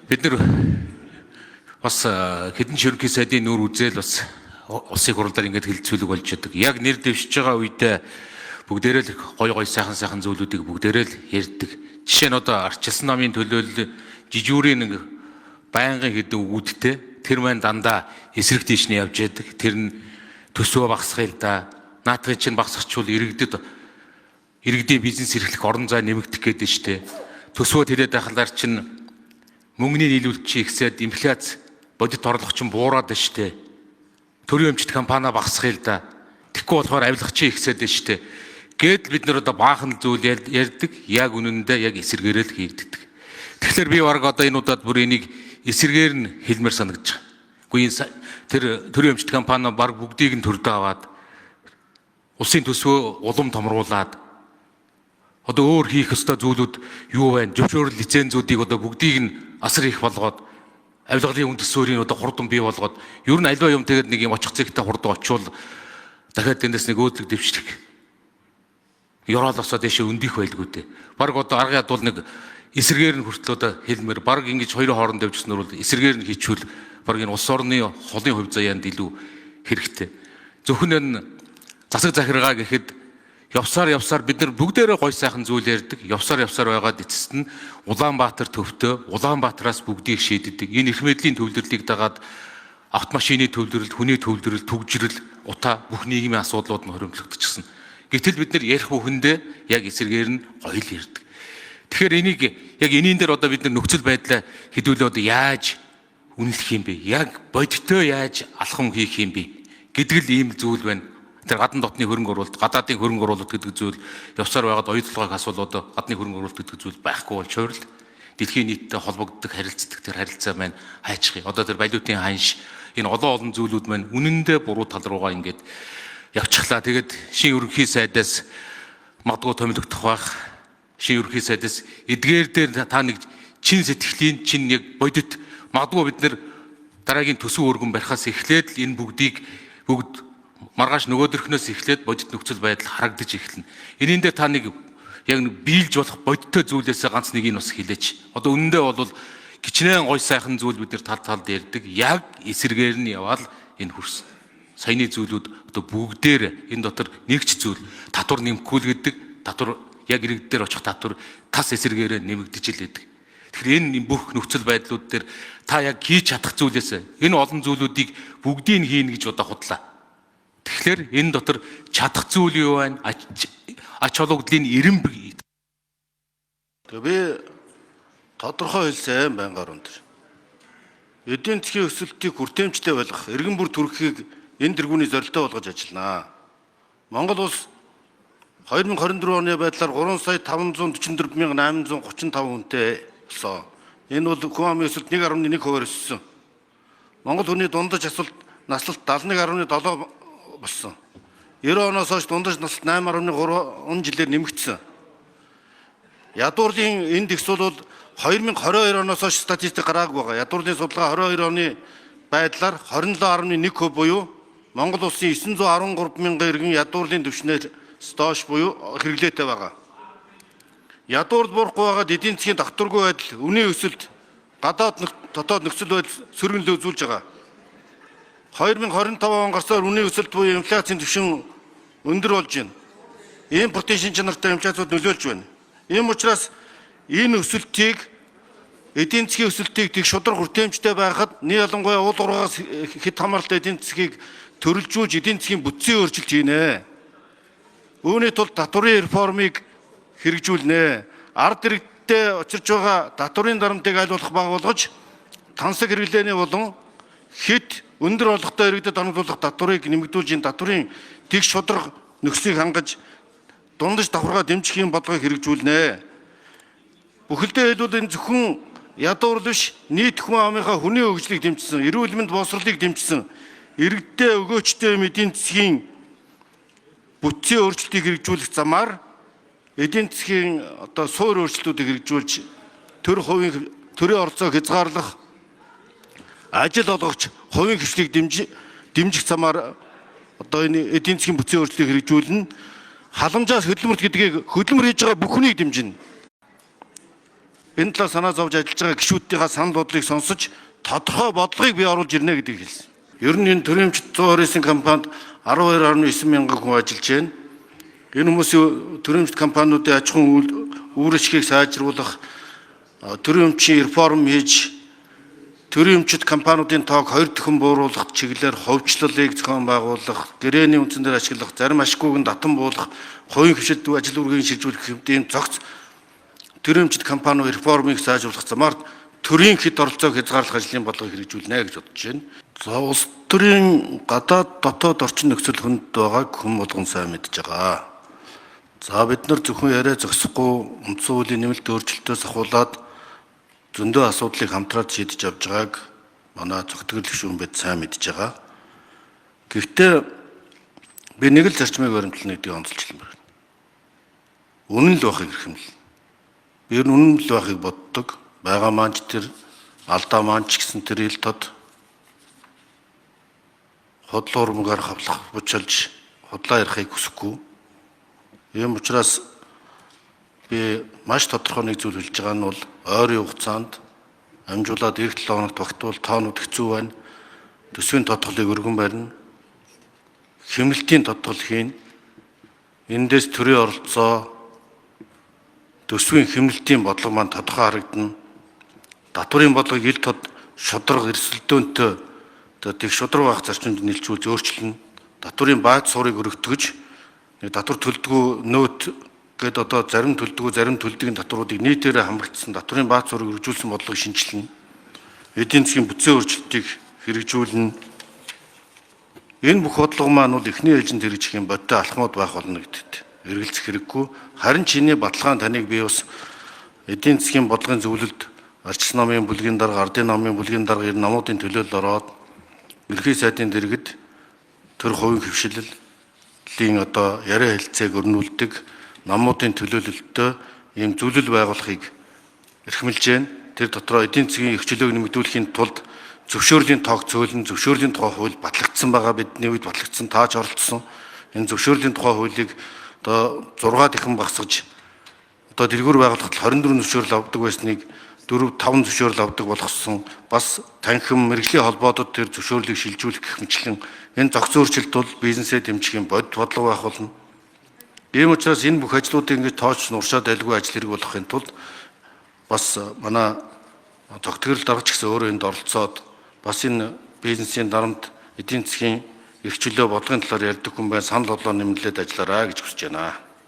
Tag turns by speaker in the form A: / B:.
A: бид нар бас хэдэн ерөнхий сайдын нүүр үзэл бас улсын хурлаар ингэж хилцүүлэг болж байдаг. Яг нэр дэвшиж байгаа үедээ бүгдээрээ л гой сайхан зүйлүүдийг бүгдээрээ л ярьдаг. Жишээ нь одоо арчилсан намын төлөөлөл жижүүрийн нэг байнгын хэдэн үгүүдтэй тэр маань дандаа эсрэг тийш нь явж яадаг. Тэр нь төсөө багасгая л да. Наадхын чинь багасгачвал иргэдийн бизнес эрхлэх орон зай нэмэгдэх гэдэг нь штэ. Төсвөө тэрээд байхлаар чинь мөнгөний нийлүүлэлт чи ихсээд инфляц бодит орлого чинь буураад байна штэ. Төрийн өмчт компани багасгая л да. Тэгэхгүй болохоор авилга чи ихсээд байна штэ. Гэтэл бид нар одоо баахан зүйл ярьдаг. Яг үнэндээ яг эсэргээрээ л хийгддэг. Тэгэхээр би баг одоо энэ удаад бүр энийг эсэргээр нь хэлмээр санагдаж байгаа. Үгүй тэр төрийн өмчт компани баг бүгдийг нь төрдөө аваад улсын төсвөө улам томруулад одоо өөр хийх ёстой зүйлүүд юу байна? Зөвшөөрөл лицензүүдийг одоо бүгдийг нь асар их болгоод авилгалын үн төсвөрийн одоо хурдан бий болгоод ер нь альва юм тэгээд нэг юм очих зэгтэй хурдан очивол дахиад эндээс нэг өөдлөг дэвшдэг. Ёроолосоо дэше өндих байлгүй дээ. Бараг одоо аргын ядуул нэг эсэргээр нь хүртэл одоо хэлмээр бараг ингэж хоёрын хооронд явжснаар бол эсэргээр нь хийчихвэл бараг энэ улс орны холын хувь заяанд илүү хэрэгтэй. Зөвхөн энэ засаг захиргаа гэхэд явсаар бид нар бүгдээрээ гой сайхан зүйл ярьдаг. Явсаар байгаад эцэст нь Улаанбаатар төвтөө Улаанбаатараас бүгдийг шийддэг. Энэ эрх мэдлийн төвлөрлийг дагаад автомашины төвлөрөл, хүний төвлөрөл, түгжрэл, утаа бүх нийгмийн асуудлууд нь хоримтлогдчихсон. Гэтэл бид нар ярих бүхэндээ яг эсэргээр нь гоё л ярьдаг. Тэгэхээр энийг яг энийн дээр одоо бид нар нөхцөл байдлаа хэдүүлээ одоо яаж үнэлэх юм бэ? Яг бодиттой яаж алхам хийх юм бэ? Гэдэг л ийм зүйл байна. Тэр гадна дотны хөрөнгө оруулалт, гадаадын хөрөнгө оруулалт гэдэг зүйл явсаар байгаад оюутлогыг асуул одоо гадны хөрөнгө оруулалт гэдэг зүйл байхгүй болчоор л дэлхийн нийтдээ холбогддог харилцдаг тэр харилцаа маань хайчих юм. Одоо тэр валютын ханш энэ олон зүйлүүд маань үнэндээ буруу тал руугаа ингээд явчихлаа. Тэгээд шин ерөнхий сайдаас магадгүй томилогдох байх. Шин ерөнхий сайдаас эдгээр дээр та нэг чин сэтгэлийн чин яг бодит магадгүй бид нэр дараагийн төсөв өргөн барихаас эхлээд л энэ бүгдийг маргааш нөгөөдөрхнөөс эхлээд бодит нөхцөл байдал харагдаж эхэлнэ. Энийн дээр та нэг яг биелж болох бодиттой зүйлээсээ ганц нэгийг бас хэлээч. Одоо үнэндээ бол гिचнээн гой сайхан зүйл бид нар талд ярьдаг. Яг эсэргээр нь яваал энэ хүрсэн. Саяны зүйлүүд одоо бүгдээр энэ дотор нэгч зүйл татвар нэмэхгүй л гэдэг. Татвар яг иргэд дээр очих татвар тас эсэргээрээ нэмэгдэж л байдаг. Тэгэхээр энэ бүх нөхцөл байдлууд дээр та яг хийж чадах зүйлээс энэ олон зүйлүүдийг бүгдийг хийнэ гэж одоо худлаа. Тэгэхээр энэ дотор чадах зүйл юу байна? Ач холбогдлын эрэм.
B: Тэгээ би тодорхой хэлсэн байнгаар өндөр. Эдийн засгийн өсөлтийг хүртээмжтэй болгох, иргэн бүр төрөхийг энэ тэргүүний зорилттой болгож ажиллана. Монгол улс 2024 оны байдлаар 3,544,835 хүнтэй болсон. Энэ бол хүн амын өсөлт 1.1% өссөн. Монгол хүний дундаж наслалт 71.7 болсон. 90 оноос хойш дундаж наслалт 8.3 жилээр нэмэгдсэн. Ядуурлын индекс бол 2022 оноос хойш статистик гараагүй байгаа. Ядуурлын судалгаа 22 оны байдлаар 27.1% буюу Монгол улсын 913 мянган иргэн ядуурлын түвшнээр доош буюу хэрэглээтэй байгаа. Ядуурд буурахгүй байгаад эдийн засгийн давтаргүй байдал, үнийн өсөлт, гадаад дотоод нөхцөл байдал сөргөнлөө үзүүлж байгаа. 2025 он гарсаар үнийн өсөлт буюу инфляцийн түвшин өндөр болж байна. Импортын шин чанартай инфляцууд нөлөөлж байна. Ийм учраас энэ өсөлтийг эдийн засгийн өсөлтийг тэг шудраг хүртээмжтэй байхад нэг ялангуяа уул уургаас хэд хамааралтай эдийн засгийг төрөлжүүлж эдийн засгийн бүтцийн өөрчлөлт хийнэ. Үүний тулд татварын реформыг хэрэгжүүлнэ. Ард иргэдтэй учирч байгаа татварын дарамтыг аль болох бага болгож тансаг хэрэглээний болон хэд өндөр орлоготой иргэдэд хангуулах татварыг нэмэгдүүлж татварын тэг шудраг нөхцөлийг хангаж дундаж давхаргаа дэмжих юм бодлогыг хэрэгжүүлнэ. Бүхэлдээ хэлбэл энэ зөвхөн ядуур биш нийт хүн амынхаа хүний хөгжлийг дэмжсэн, эрүүл мэнд боловсролыг дэмжсэн, иргэдтэй өгөөчтэй эдийн засгийн бүтцийн өөрчлөлтийг хэрэгжүүлэх замаар эдийн засгийн одоо суур өөрчлөлтүүдийг хэрэгжүүлж төрийн оролцоог хязгаарлах, ажил олгогч хувийн хвшлийг дэмжих замаар одоо энэ эдийн засгийн бүтцийн өөрчлөлтийг хэрэгжүүлнэ. Халамжаас хөдөлмөрт гэдгийг хөдөлмөр хийж байгаа бүхнийг дэмжинэ. энэ талаар санаа зовж ажиллаж байгаа гишүүдийнхээ санал бодлыг сонсож тодорхой бодлогыг бий оруулж ирнэ гэдгийг хэлсэн. Ер нь энэ төрөмчт 129 компанид 12.9 мянган хүн ажиллаж байна. Энэ хүмүүсийн төрөмчт компаниудын аж ахуйн үйл ажиллагааг сайжруулах, төрөмчийн реформ хийж, төрөмчт компаниудын тоог 2 дахин бууруулах чиглэлээр ховчлолыг зохион байгуулах, гэрээний үндсэн дээр ашиглах, зарим ашиггүйг нь татан буулгах, хувийн хвшилт ажил үргийг шилжүүлэх хэмжээний цогц төрөмчт компани реформыг сайжруулах замаар төрийн хэд оролцоог хязгаарлах ажлын бодлогыг хэрэгжүүлнэ гэж бодож байна. За улс төрийн гадаад дотоод орчин нөхцөл хүнд байгааг хүн болгон сайн мэдж байгаа. За бид нар зөвхөн яриа зогсохгүй үндсэн хуулийн нэмэлт өөрчлөлтөөс ахуулаад зөндөө асуудлыг хамтраад шийдэж авч байгааг манай зөвтгөл гишүүн бид сайн мэдж байгаа. Гэхдээ би нэг л зарчмыг баримтлана гэдгийг онцолжлон байна. Үнэн л байхыг эрхэмлэн. Би ер нь үнэн л байхыг боддог. Бага маань ч тэр алдаа маань ч гэсэн тэр ил тод хотлоо урмгаар хавлах бучилж хотлоо ярихыг хүсэхгүй. Ийм учраас би маш тодорхой нэг зүйл хэлж байгаа нь бол ойрын хугацаанд амжуулаад эх 7 хоногт багтвал тоонууд хэцүү байна. Төсвийн тодорхойлыг өргөн барина. Хэмнэлтийн тодорхойл хийн. Эндээс төрийн оролцоо төсвийн хэмнэлтийн бодлого маань тодорхой харагдана. Татварын бодлогыг ил тод шудраг эрсдэлдөөнтэй тэг шудраг байх зарчимд нийлжүүлж өөрчлөнө. Татварын бааз суурийг өргөтгөж татвар төлдгөө нөөт гээд одоо зарим төлдгөө зарим төлдөгийн татваруудыг нийтээрээ хамрагдсан татварын бааз суурийг өргөжүүлсэн бодлогыг шинжилнэ. Эдийн засгийн бүтцийн өөрчлөлтийг хэрэгжүүлнэ. Энэ бүх бодлого маань бол эхний ээлжинд хэрэгжих юм бодтой алхмууд байх болно гэдэгт эргэлзэх хэрэггүй. Харин чиний баталгаан таныг би бас эдийн засгийн бодлогын зөвлөлд арчил намын бүлгийн дарга, ардын намын бүлгийн дарга энэ намуудын төлөөлөл ороод ерхий сайдын дэргэд төр хувийн хвшиллийн одоо яриа хэлцээг өрнүүлдэг намуудын төлөөлөлтөд ийм зөвлөл байгуулахыг эрхэмлэж байна. Тэр дотроо эдийн засгийн эрх чөлөөг нэмэгдүүлэхийн тулд зөвшөөрлийн тоог цөөлн, зөвшөөрлийн тухай хууль батлагдсан байгаа, бидний үед батлагдсан, тааж оролцсон. Энэ зөвшөөрлийн тухай хуулийг одоо 6 дахин багасгаж одоо дэлгүүр байгуулахад 24 зөвшөөрөл авдаг байсныг 4-5 зөвшөөрөл авдаг болгосон. Бас танхим мэрэгжлийн холбоодод тэр зөвшөөрлийг шилжүүлэх гэх мэтлэн энэ зохиц өөрчлөлт бол бизнесээ дэмжих юм бодит бодлого байх болно. Ийм учраас энэ бүх ажлуудыг ингэж тооч нуршаад айлгүй ажил хэрэг болгохын тулд бас манай зөвтгөл даргач гэсэн өөрөө энд оролцоод бас энэ бизнесийн дарамт эдийн засгийн эрх чөлөө бодлогын талаар ярьдаг хүн байна. Санал бодлоо нэмэлээд ажиллаарай гэж хүсэж байна.